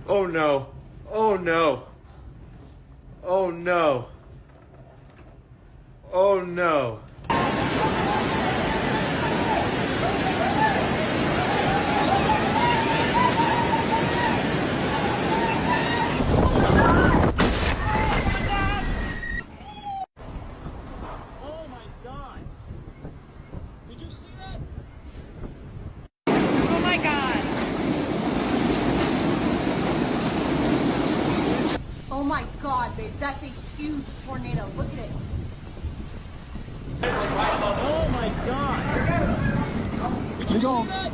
Oh no. Oh no. Oh no. Oh no. Oh my God! Did you see that? Oh my God. Oh my God, babe, that's a huge tornado. Look at it. Oh my God! Did you see that?